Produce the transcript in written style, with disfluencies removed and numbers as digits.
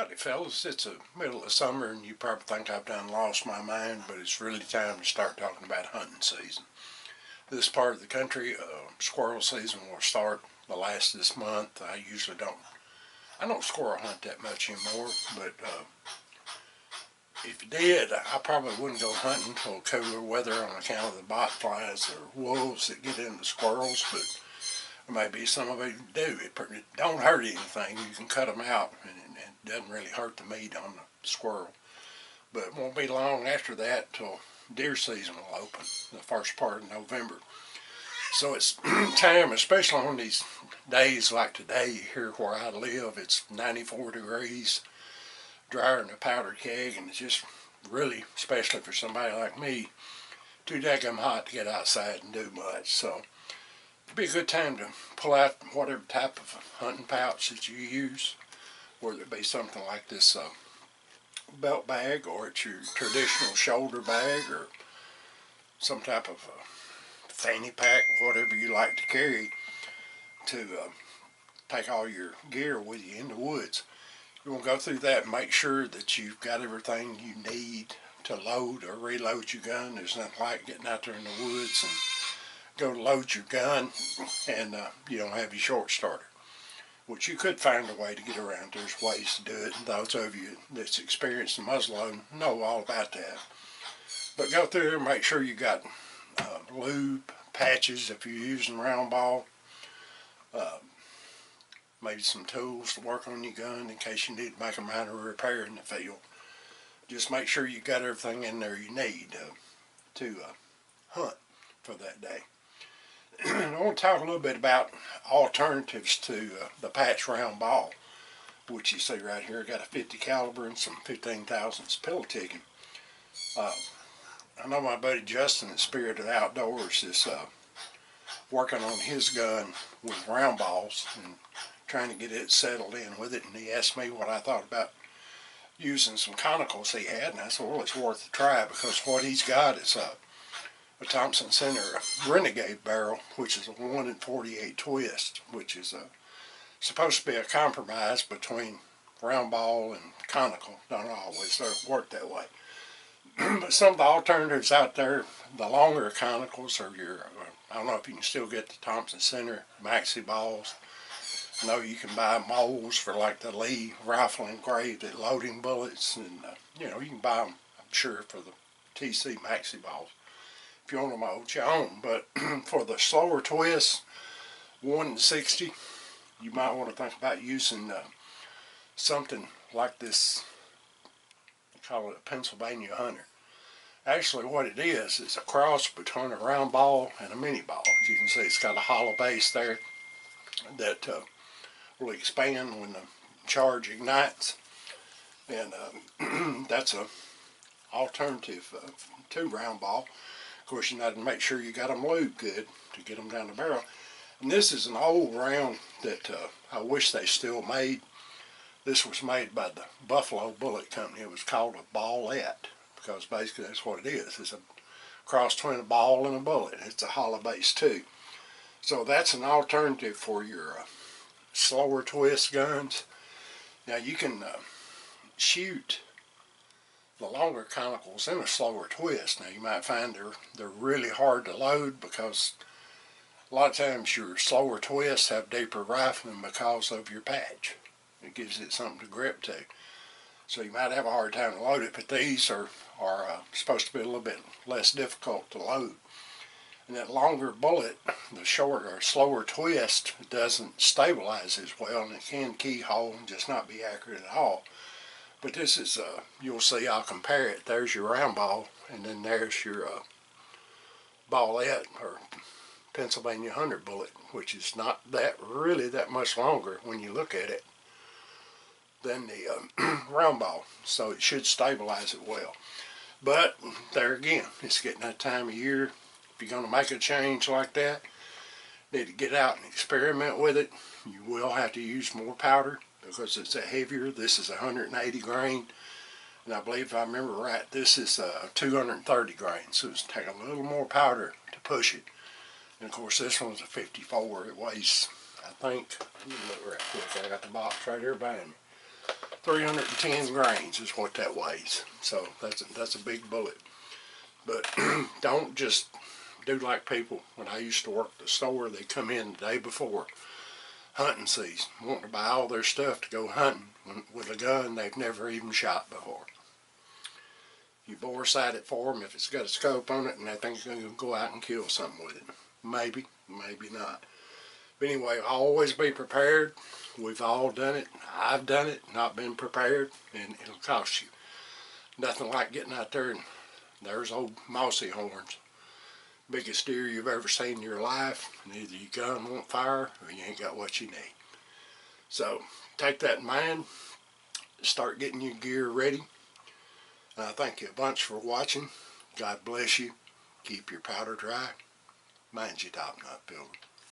Howdy fellas, it's the middle of summer and you probably think I've done lost my mind, but it's really time to start talking about hunting season. This part of the country, squirrel season will start the last of this month. I don't squirrel hunt that much anymore, but if you did, I probably wouldn't go hunting until cooler weather on account of the bot flies or wolves that get into squirrels, but maybe some of it do. It don't hurt anything. You can cut them out, and it doesn't really hurt the meat on the squirrel. But it won't be long after that till deer season will open, the first part of November. So it's time, especially on these days like today here where I live, it's 94 degrees, drier than a powder keg, and it's just really, especially for somebody like me, too daggum hot to get outside and do much. So it'd be a good time to pull out whatever type of hunting pouch that you use, whether it be something like this belt bag, or it's your traditional shoulder bag, or some type of fanny pack, whatever you like to carry, to take all your gear with you in the woods. You want to go through that and make sure that you've got everything you need to load or reload your gun. There's nothing like getting out there in the woods and go to load your gun and you don't have your short starter, which you could find a way to get around. There's ways to do it, and those of you that's experienced in muzzleloading know all about that. But go through there and make sure you got lube, patches if you're using round ball, maybe some tools to work on your gun in case you need to make a minor repair in the field. Just make sure you got everything in there you need to hunt for that day. I want to talk a little bit about alternatives to the patch round ball, which you see right here. Got a 50 caliber and some 15 thousandths pillow ticking. I know my buddy Justin at Spirited Outdoors is working on his gun with round balls and trying to get it settled in with it, and he asked me what I thought about using some conicals he had, and I said, well, it's worth a try, because what he's got is a Thompson Center Renegade barrel, which is a 1 in 48 twist, which is supposed to be a compromise between round ball and conical. Don't always work that way. But some of the alternatives out there, the longer conicals are your, I don't know if you can still get the Thompson Center maxi balls. I know you can buy molds for like the Lee rifle engraved at loading bullets, and you know, you can buy them, I'm sure, for the TC maxi balls. If you want them mold, you own. But for the slower twists, 1 in 60, you might want to think about using something like this. They call it a Pennsylvania Hunter. Actually, what it is a cross between a round ball and a mini ball. As you can see, it's got a hollow base there that will expand when the charge ignites, and that's a alternative to round ball. Of course, you need to make sure you got them lubed good to get them down the barrel. And this is an old round that I wish they still made. This was made by the Buffalo Bullet Company. It was called a ballette, because basically that's what it is. It's a cross between a ball and a bullet. It's a hollow base too. So that's an alternative for your slower twist guns. Now you can shoot the longer conicals in a slower twist. Now you might find they're really hard to load, because a lot of times your slower twists have deeper rifling because of your patch. It gives it something to grip to. So you might have a hard time to load it, but these are supposed to be a little bit less difficult to load. And that longer bullet, the shorter or slower twist, doesn't stabilize as well, and it can keyhole and just not be accurate at all. But this is, you'll see, I'll compare it. There's your round ball, and then there's your ballette or Pennsylvania Hunter bullet, which is not really that much longer when you look at it than the round ball. So it should stabilize it well. But there again, it's getting that time of year. If you're going to make a change like that, you need to get out and experiment with it. You will have to use more powder because it's a heavier. This is 180 grain, and I believe, if I remember right, this is 230 grain. So it's take a little more powder to push it. And of course, this one's a 54. It weighs, I think, let me look right quick. I got the box right here behind me. 310 grains is what that weighs. So that's a big bullet. But don't just do like people. When I used to work at the store, they come in the day before hunting season, wanting to buy all their stuff to go hunting with a gun they've never even shot before. You bore sight it for them if it's got a scope on it, and they think they're going to go out and kill something with it. Maybe, maybe not. But anyway, always be prepared. We've all done it. I've done it, not been prepared, and it'll cost you. Nothing like getting out there and there's old mossy horns. Biggest deer you've ever seen in your life, and either your gun won't fire or you ain't got what you need. So take that in mind. Start getting your gear ready. Thank you a bunch for watching. God bless you. Keep your powder dry. Mind your top knot, builder.